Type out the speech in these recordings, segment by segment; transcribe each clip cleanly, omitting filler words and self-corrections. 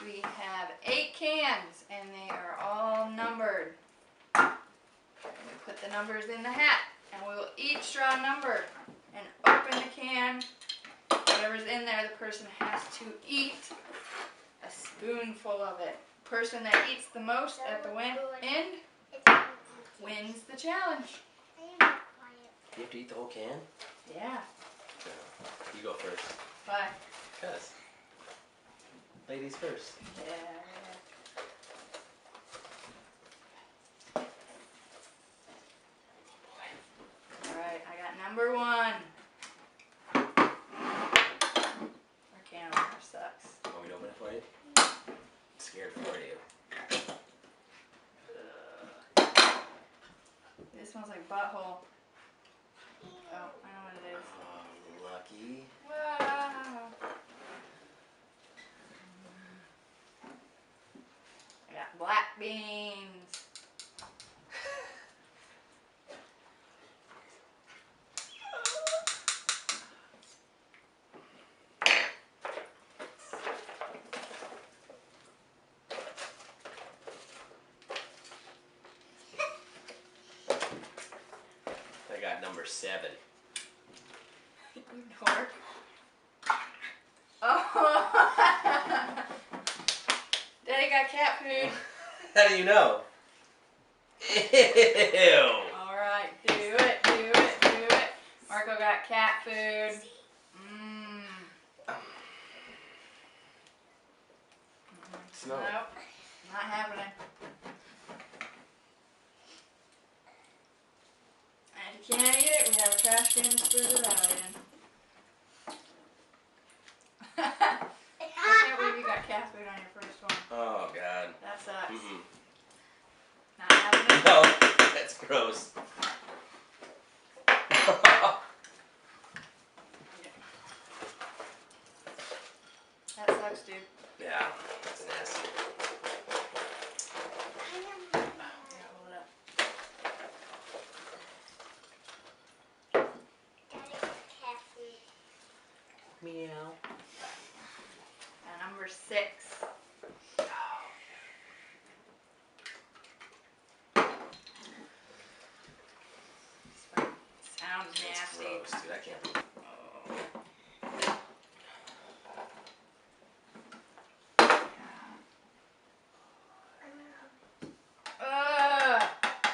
We have 8 cans and they are all numbered. And we put the numbers in the hat and we will each draw a number and open the can. Whatever's in there, the person has to eat a spoonful of it. The person that eats the most at the end wins the challenge. You have to eat the whole can? Yeah. You go first. Why? Because. Ladies first. Yeah. Alright, I got number 1. Our can opener sucks. Want me to open it for you? I'm scared for you. This smells like butthole. Oh, I know what it is. Oh, lucky. Wow. I got black beans. I got number 7. You dork. Oh! Daddy got cat food. How do you know? Ew! Alright, do it. Marco got cat food. Smell Nope, it. not happening. And if you can't eat it, we have a trash can to spread it out in. I can't believe you got cat food on your first one. Oh, God. That sucks. Mm-mm. Not happening. No, that's gross. That sucks, dude. Yeah, that's nasty. Yeah, hold it up. Meow. Number 6. Sounds That's nasty. gross, dude. I can't be.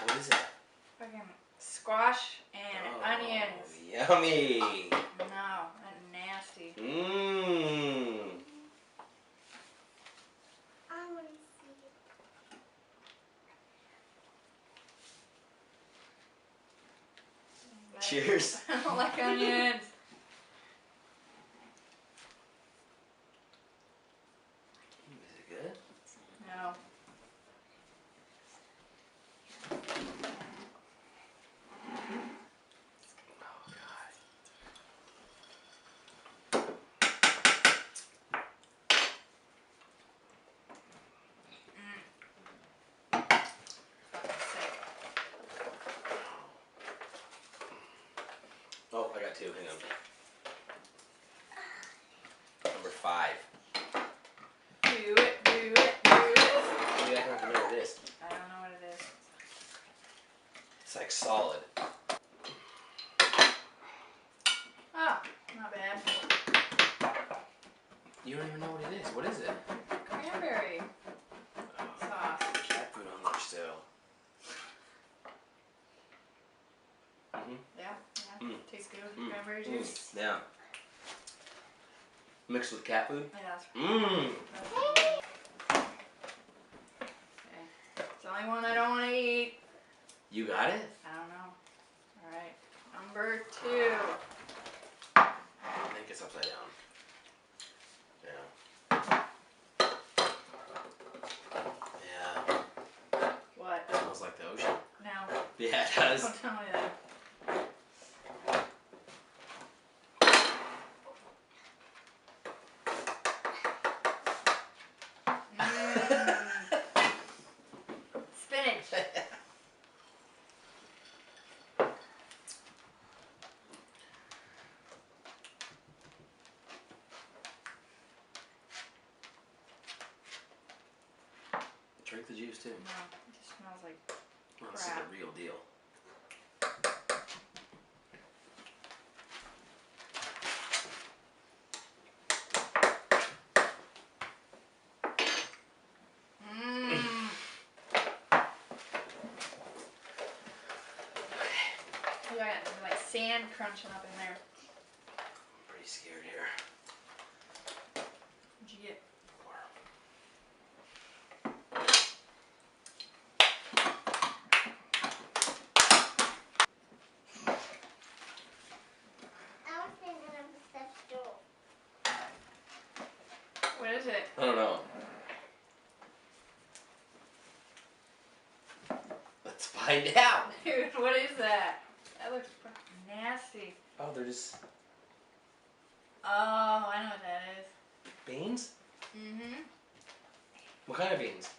What is it? Fucking squash and onions. Yummy. No, that's nasty. Mmm. Cheers. I don't like onions. Is it good? No. Oh, God. Oh, I got 2. Hang on. Number 5. Do it. Maybe I can remember this. I don't know what it is. It's like solid. Oh, not bad. You don't even know what it is. What is it? Cranberry sauce. Cat food on there still. Yeah. Tastes good. Cranberry juice. Yeah. Mixed with cat food? Yeah. Mmm. Okay. It's the only one I don't want to eat. You got it? I don't know. Alright. Number 2. I think it's upside down. Yeah. Yeah. What? It smells like the ocean. No. Yeah, it does. Don't tell me that. Spinach. drink the juice too. No, it just smells like Well, this is crap. the real deal. Mmm. I got like sand crunching up in there. I'm pretty scared here. What'd you get? What is it? I don't know. Let's find out. Dude, what is that? That looks fucking nasty. Oh, they're just Oh, I know what that is. beans? Mm-hmm. What kind of beans?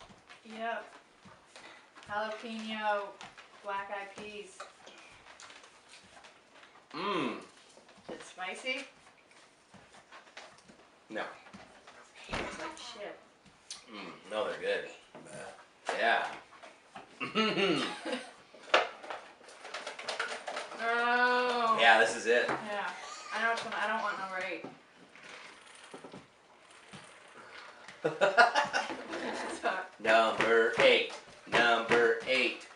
Yep. Jalapeno, black eyed peas. Mmm. Is it spicy? No. It's like shit. No, they're good. Yeah. Oh. Yeah, this is it. Yeah. I know which one. I don't want number 8. So, Number 8. Number 8.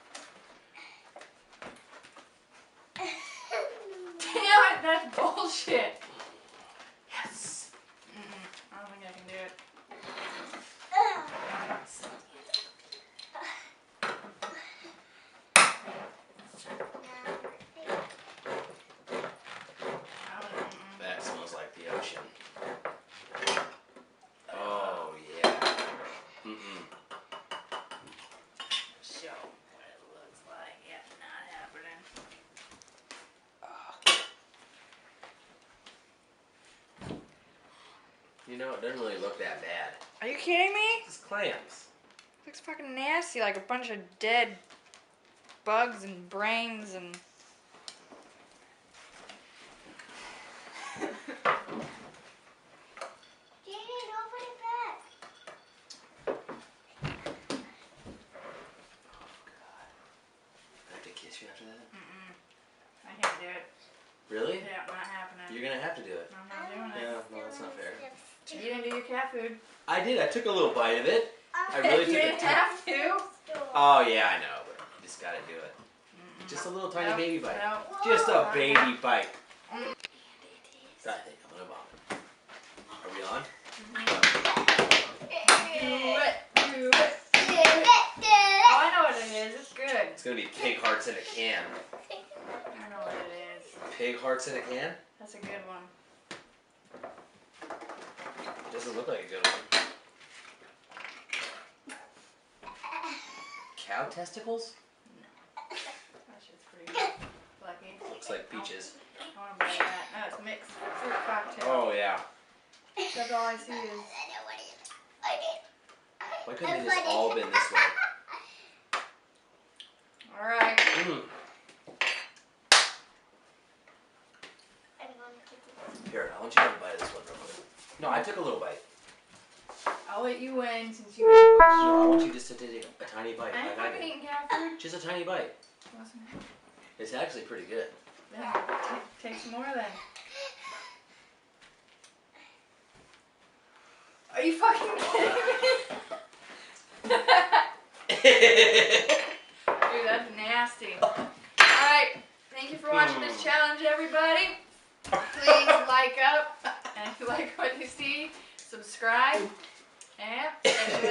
damn it, that's bullshit. Yes. I don't think I can do it. That smells like the ocean. Oh, yeah. Show what it looks like. Yep, not happening. You know, it doesn't really look that bad. Are you kidding me? It's clams. Looks fucking nasty, like a bunch of dead bugs and brains and. I have to kiss you after that? I can't do it. Really? Yeah, not happening. You're gonna have to do it. I'm not doing it. Yeah, no, that's not fair. You didn't do your cat food. I did. I took a little bite of it. I really You took didn't have to. Oh, yeah, I know, but you just gotta do it. Just a little tiny Nope, baby bite. nope. Just a baby bite. So I think I'm gonna vomit. Are we on? Do it. Do it. Oh, I know what it is. It's good. It's gonna be pig hearts in a can. I know what it is. Pig hearts in a can? That's a good one. It doesn't look like a good one. Cow testicles? That shit's pretty good. Lucky. Looks like peaches. I want to buy that. No, it's mixed fruit cocktail. Oh, yeah. That's all I see is. Why couldn't they just all been this way? Alright. Here, I want you to have a bite of this one real quick. No, I took a little bite. I'll let you win since you made the question. No, I want you just to take a tiny bite. I ain't Like I fucking did. eating cat food. Just a tiny bite. Listen. It's actually pretty good. Yeah, take some more then. Are you fucking kidding me? Dude, that's nasty. Alright, thank you for watching this challenge, everybody. Please like up, and if you like what you see, subscribe, and catch you